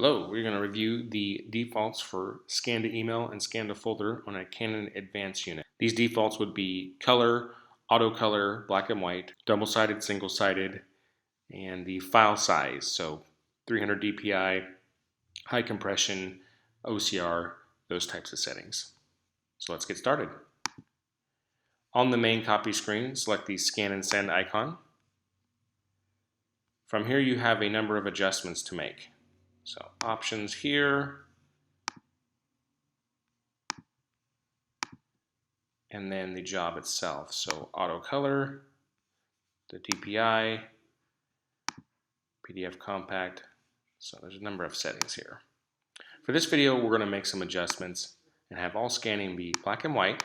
Hello, we're going to review the defaults for scan to email and scan to folder on a Canon advanced unit. These defaults would be color, auto color, black and white, double-sided, single-sided, and the file size, so 300 dpi, high compression, OCR, those types of settings. So let's get started. On the main copy screen, select the scan and send icon. From here you have a number of adjustments to make. So options here, and then the job itself. So auto color, the DPI, PDF compact. So there's a number of settings here. For this video, we're going to make some adjustments and have all scanning be black and white.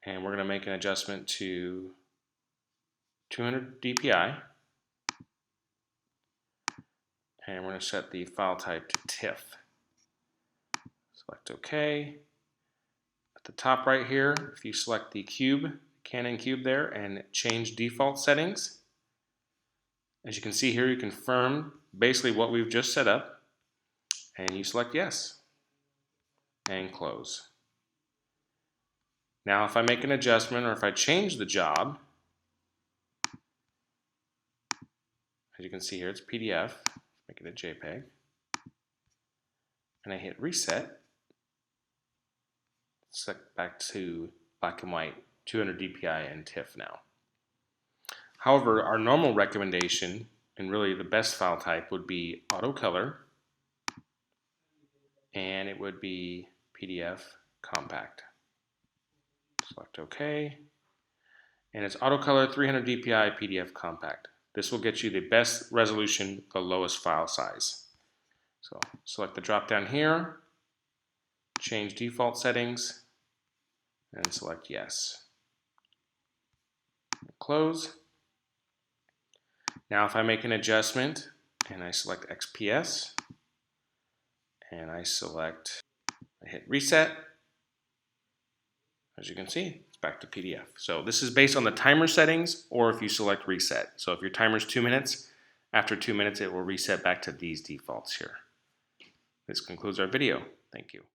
And we're going to make an adjustment to 200 DPI. And we're going to set the file type to tiff. Select OK. At the top right here, if you select the cube, Canon cube there, and change default settings, as you can see here, you confirm basically what we've just set up, and you select yes, and close. Now if I make an adjustment or if I change the job, as you can see here, it's PDF, make it a JPEG, and I hit reset, select back to black and white, 200 DPI and TIFF now. However, our normal recommendation, and really the best file type, would be auto color, and it would be PDF compact. Select OK, and it's auto color 300 DPI PDF compact. This will get you the best resolution, the lowest file size. So select the drop down here, change default settings, and select yes. Close. Now if I make an adjustment and I select XPS and I hit reset, as you can see, it's back to PDF. So this is based on the timer settings or if you select reset. So if your timer is 2 minutes, after 2 minutes it will reset back to these defaults here. This concludes our video. Thank you.